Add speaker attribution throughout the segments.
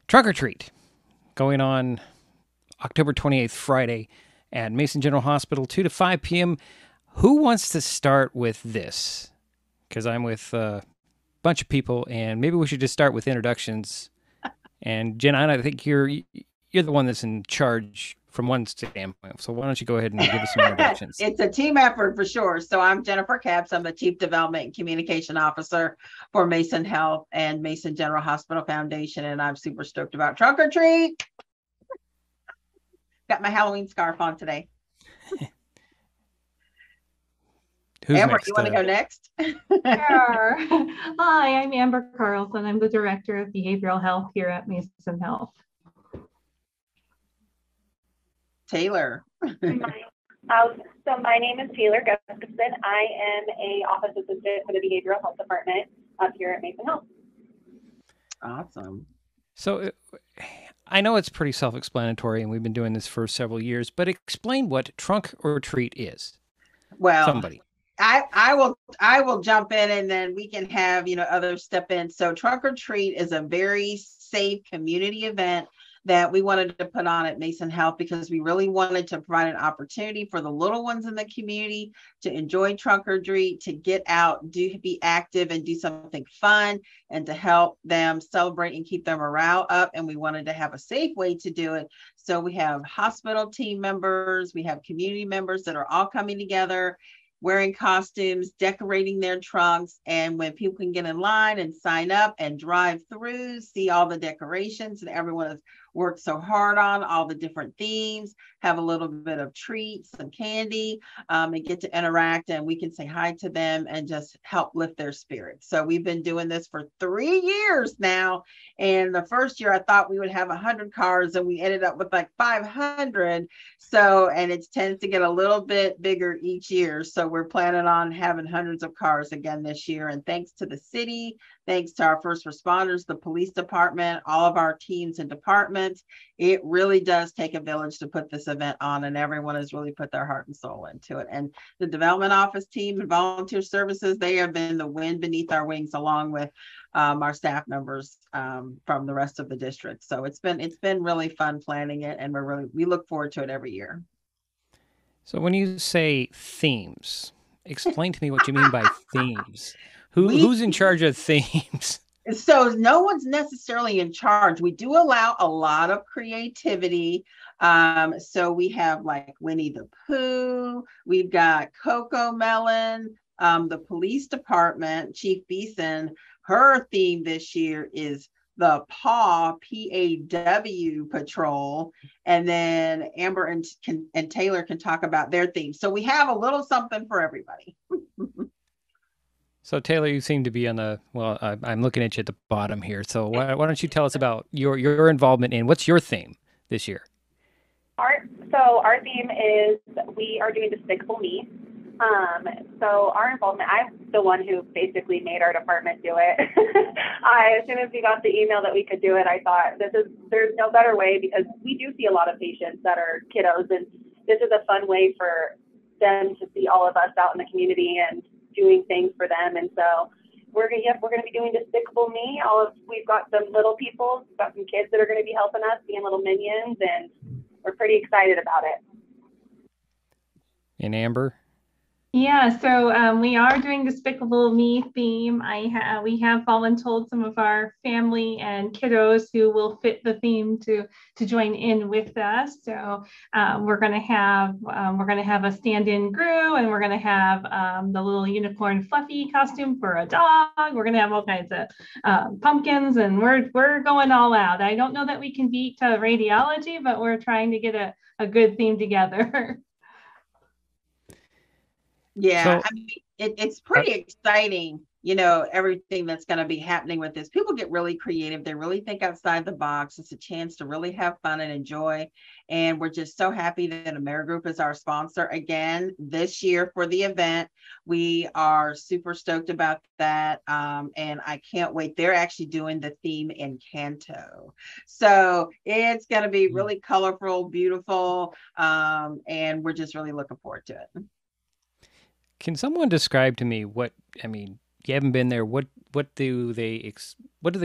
Speaker 1: Trunk or Treat going on October 28th, Friday at Mason General Hospital, 2 to 5 p.m. Who wants to start with this? Because I'm with a bunch of people, and maybe we should just start with introductions. And Jen, I think you're the one that's in charge from one standpoint. So why don't you go ahead and give us some introductions?
Speaker 2: It's a team effort for sure. So I'm Jennifer Capps. I'm the Chief Development and Communication Officer for Mason Health and Mason General Hospital Foundation. And I'm super stoked about Trunk or Treat. Got my Halloween scarf on today.
Speaker 1: Who's
Speaker 2: Amber,
Speaker 1: next?
Speaker 2: you want to go next?
Speaker 3: Sure. Hi, I'm Amber Carlson. I'm the Director of Behavioral Health here at Mason Health.
Speaker 2: Taylor.
Speaker 4: So my name is Taylor Gustafson. I am an office assistant for the Behavioral Health Department up here at Mason Health.
Speaker 2: Awesome.
Speaker 1: So I know it's pretty self-explanatory, and we've been doing this for several years, but explain what Trunk or Treat is.
Speaker 2: Well,
Speaker 1: somebody.
Speaker 2: I will jump in, and then we can have others step in. So Trunk or Treat is a very safe community event that we wanted to put on at Mason Health because we really wanted to provide an opportunity for the little ones in the community to enjoy Trunk or Treat, to get out, be active and do something fun, and to help them celebrate and keep their morale up. And we wanted to have a safe way to do it. So we have hospital team members, we have community members that are all coming together, wearing costumes, decorating their trunks. And when people can get in line and sign up and drive through, see all the decorations that everyone has worked so hard on, all the different themes, have a little bit of treats, some candy, and get to interact, and we can say hi to them and just help lift their spirits. So we've been doing this for 3 years now. And the first year I thought we would have 100 cars, and we ended up with like 500. So, and it tends to get a little bit bigger each year. So we're planning on having hundreds of cars again this year. And thanks to the city, thanks to our first responders, the police department, all of our teams and departments, it really does take a village to put this event on, and everyone has really put their heart and soul into it. And the development office team and volunteer services, they have been the wind beneath our wings, along with our staff members from the rest of the district. So it's been really fun planning it, and we look forward to it every year.
Speaker 1: So when you say themes, explain to me what you mean by themes. Who's in charge of themes?
Speaker 2: So no one's necessarily in charge. We do allow a lot of creativity. So we have like Winnie the Pooh, we've got Coco Melon, the police department, Chief Beeson, her theme this year is the PAW patrol. And then Amber and Taylor can talk about their theme. So we have a little something for everybody.
Speaker 1: So Taylor, you seem to be on the, I'm looking at you at the bottom here. So why don't you tell us about your involvement in, what's your theme this year?
Speaker 4: So our theme is, we are doing Despicable Me. So our involvement, I'm the one who basically made our department do it. As soon as we got the email that we could do it, I thought there's no better way, because we do see a lot of patients that are kiddos, and this is a fun way for them to see all of us out in the community and doing things for them. And so we're going to be doing Despicable Me. We've got some little people, we've got some kids that are going to be helping us, being little minions, and we're pretty excited about it.
Speaker 1: And Amber?
Speaker 3: Yeah, so we are doing Despicable Me theme. We have voluntold some of our family and kiddos who will fit the theme to join in with us. So we're gonna have a stand-in Gru, and we're gonna have the little unicorn Fluffy costume for a dog. We're gonna have all kinds of pumpkins, and we're going all out. I don't know that we can beat radiology, but we're trying to get a good theme together.
Speaker 2: Yeah, I mean, it's pretty exciting, everything that's going to be happening with this. People get really creative. They really think outside the box. It's a chance to really have fun and enjoy. And we're just so happy that AmeriGroup is our sponsor again this year for the event. We are super stoked about that. And I can't wait. They're actually doing the theme in Canto. So it's going to be really colorful, beautiful. And we're just really looking forward to it.
Speaker 1: Can someone describe to me you haven't been there, what do they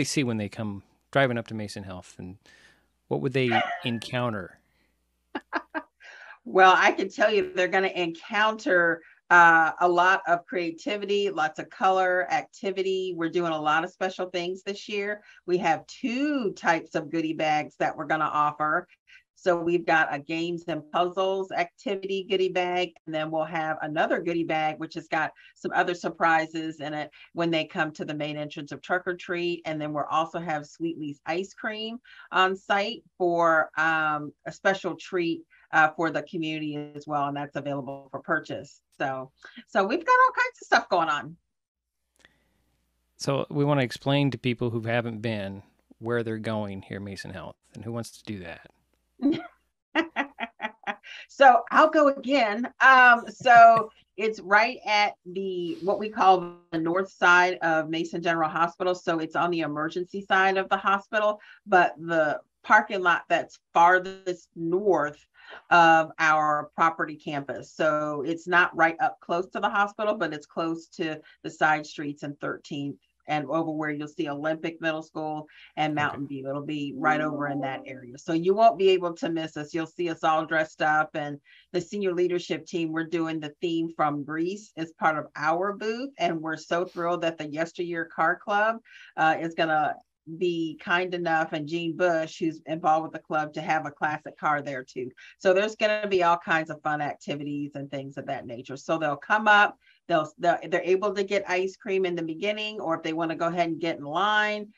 Speaker 1: see when they come driving up to Mason Health, and what would they encounter?
Speaker 2: Well, I can tell you they're going to encounter a lot of creativity, lots of color, activity. We're doing a lot of special things this year. We have 2 types of goodie bags that we're going to offer. So we've got a games and puzzles activity goodie bag, and then we'll have another goodie bag, which has got some other surprises in it when they come to the main entrance of Truck or Treat. And then we'll also have Sweetly's ice cream on site for a special treat for the community as well, and that's available for purchase. So we've got all kinds of stuff going on.
Speaker 1: So we want to explain to people who haven't been where they're going here at Mason Health, and who wants to do that?
Speaker 2: So I'll go again. So it's right at what we call the north side of Mason General Hospital. So it's on the emergency side of the hospital, but the parking lot that's farthest north of our property campus. So it's not right up close to the hospital, but it's close to the side streets and 13th and over where you'll see Olympic Middle School and Mountain View. It'll be right over in that area. So you won't be able to miss us. You'll see us all dressed up, and the senior leadership team, we're doing the theme from Greece as part of our booth. And we're so thrilled that the Yesteryear Car Club is going to be kind enough, and Jean Bush, who's involved with the club, to have a classic car there too. So there's going to be all kinds of fun activities and things of that nature. So they'll come up, they're able to get ice cream in the beginning, or if they want to go ahead and get in line,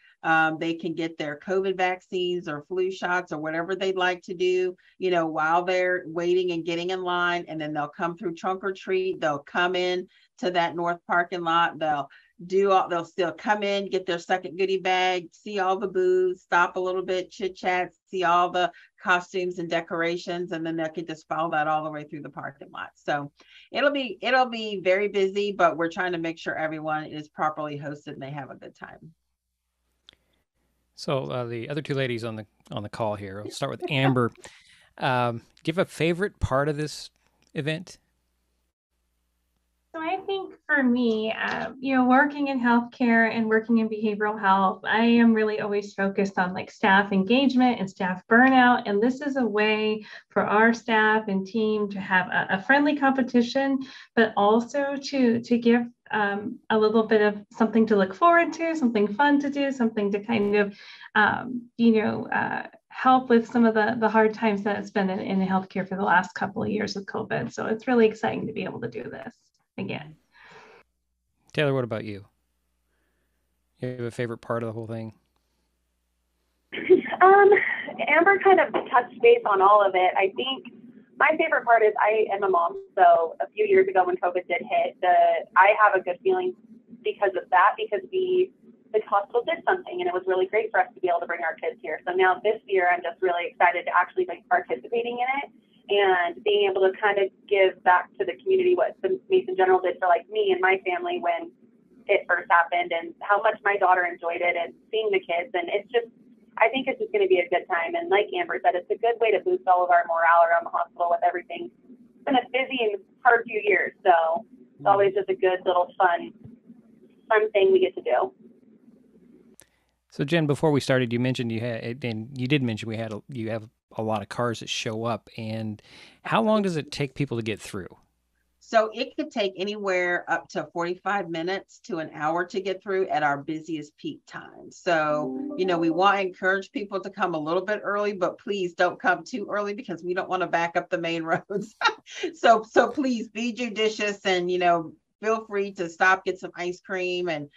Speaker 2: they can get their COVID vaccines or flu shots or whatever they'd like to do, while they're waiting and getting in line. And then they'll come through Trunk or Treat. They'll come in to that north parking lot. They'll still come in, get their second goodie bag, see all the booths, stop a little bit, chit chat, see all the costumes and decorations, and then they can just follow that all the way through the parking lot. So it'll be very busy, but we're trying to make sure everyone is properly hosted and they have a good time.
Speaker 1: So the other 2 ladies on the call here, I'll start with Amber. Do you have a favorite part of this event?
Speaker 3: So I think for me, working in healthcare and working in behavioral health, I am really always focused on staff engagement and staff burnout. And this is a way for our staff and team to have a friendly competition, but also to give a little bit of something to look forward to, something fun to do, something to kind of, help with some of the hard times that it's been in healthcare for the last couple of years with COVID. So it's really exciting to be able to do this again.
Speaker 1: Taylor, what about you? You have a favorite part of the whole thing?
Speaker 4: Amber kind of touched base on all of it. I think my favorite part is I am a mom. So a few years ago when COVID did hit, I have a good feeling because of that, because the hospital did something, and it was really great for us to be able to bring our kids here. So now this year, I'm just really excited to actually be participating in it and being able to kind of give back to the community what the Mason General did for me and my family when it first happened, and how much my daughter enjoyed it and seeing the kids. And I think it's just going to be a good time. And like Amber said, it's a good way to boost all of our morale around the hospital with everything. It's been a busy and hard few years, so it's always just a good little fun thing we get to do.
Speaker 1: So Jen, before we started, you mentioned you did mention you have a lot of cars that show up. And how long does it take people to get through?
Speaker 2: So it could take anywhere up to 45 minutes to an hour to get through at our busiest peak time. So, we want to encourage people to come a little bit early, but please don't come too early because we don't want to back up the main roads. So please be judicious and, feel free to stop, get some ice cream. And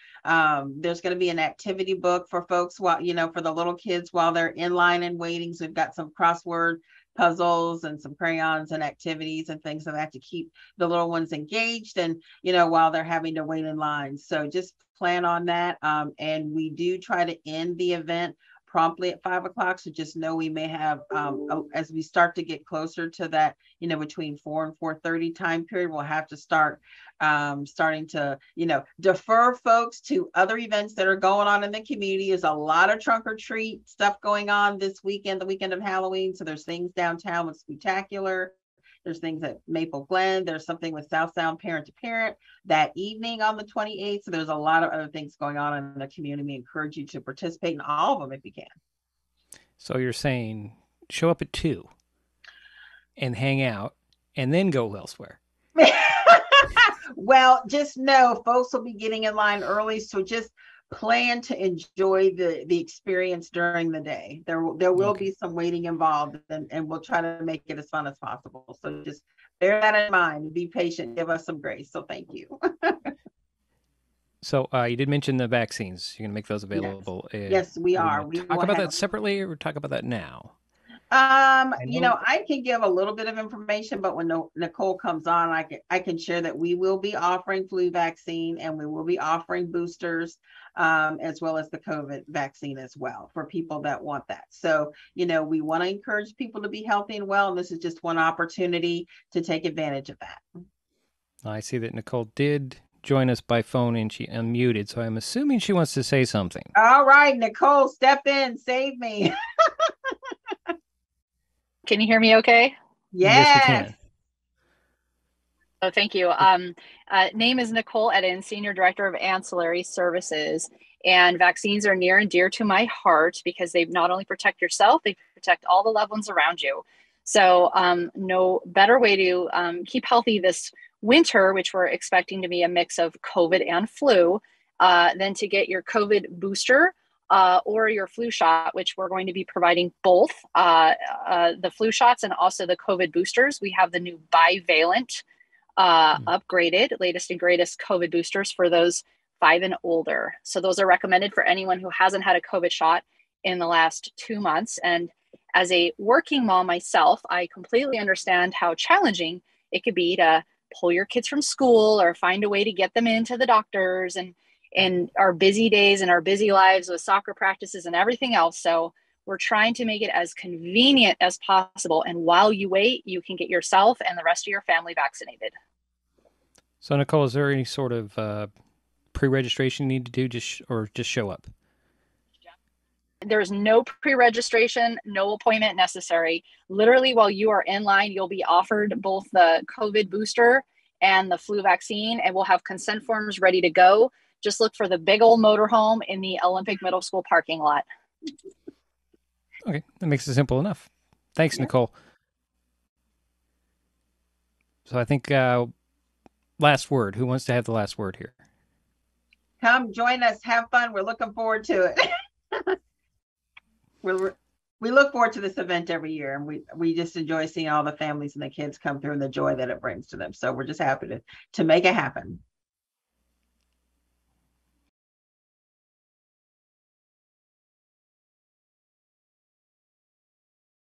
Speaker 2: there's going to be an activity book for folks for the little kids while they're in line and waiting. So we've got some crossword puzzles and some crayons and activities and things like that to keep the little ones engaged and, while they're having to wait in line. So just plan on that. And we do try to end the event promptly at 5 o'clock. So just know we may have, as we start to get closer to that, between 4 and 4:30 time period, we'll have to starting to, defer folks to other events that are going on in the community. There's a lot of trunk or treat stuff going on this weekend, the weekend of Halloween. So there's things downtown with Spectacular There's things at Maple Glen. There's something with South Sound Parent to Parent that evening on the 28th. So there's a lot of other things going on in the community. We encourage you to participate in all of them if you can.
Speaker 1: So you're saying show up at 2 and hang out and then go elsewhere.
Speaker 2: Well, just know folks will be getting in line early. So just plan to enjoy the experience during the day. There will be some waiting involved, and we'll try to make it as fun as possible. So just bear that in mind. Be patient. Give us some grace. So thank you.
Speaker 1: So you did mention the vaccines. You're going to make those available.
Speaker 2: Yes, we are.
Speaker 1: We talk about that separately, or talk about that now?
Speaker 2: I can give a little bit of information, but when Nicole comes on, I can share that we will be offering flu vaccine, and we will be offering boosters, as well as the COVID vaccine as well for people that want that. So, we want to encourage people to be healthy and well. And this is just one opportunity to take advantage of that.
Speaker 1: I see that Nicole did join us by phone and she unmuted, so I'm assuming she wants to say something.
Speaker 2: All right, Nicole, step in, save me.
Speaker 5: Can you hear me okay?
Speaker 2: Yes,
Speaker 1: we can.
Speaker 5: Oh, thank you. Name is Nicole Eden, Senior Director of Ancillary Services. And vaccines are near and dear to my heart because they not only protect yourself, they protect all the loved ones around you. So no better way to keep healthy this winter, which we're expecting to be a mix of COVID and flu, than to get your COVID booster or your flu shot, which we're going to be providing both the flu shots and also the COVID boosters. We have the new bivalent upgraded, latest and greatest COVID boosters for those 5 and older. So those are recommended for anyone who hasn't had a COVID shot in the last 2 months. And as a working mom myself, I completely understand how challenging it could be to pull your kids from school or find a way to get them into the doctors and our busy days and our busy lives with soccer practices and everything else. So we're trying to make it as convenient as possible. And while you wait, you can get yourself and the rest of your family vaccinated.
Speaker 1: So Nicole, is there any sort of pre-registration you need to do just show up?
Speaker 5: There's no pre-registration, no appointment necessary. Literally, while you are in line, you'll be offered both the COVID booster and the flu vaccine, and we'll have consent forms ready to go. Just look for the big old motorhome in the Olympic Middle School parking lot.
Speaker 1: Okay, that makes it simple enough. Thanks, Nicole. So I think last word. Who wants to have the last word here?
Speaker 2: Come join us. Have fun. We're looking forward to it. We look forward to this event every year, and we just enjoy seeing all the families and the kids come through and the joy that it brings to them. So we're just happy to make it happen.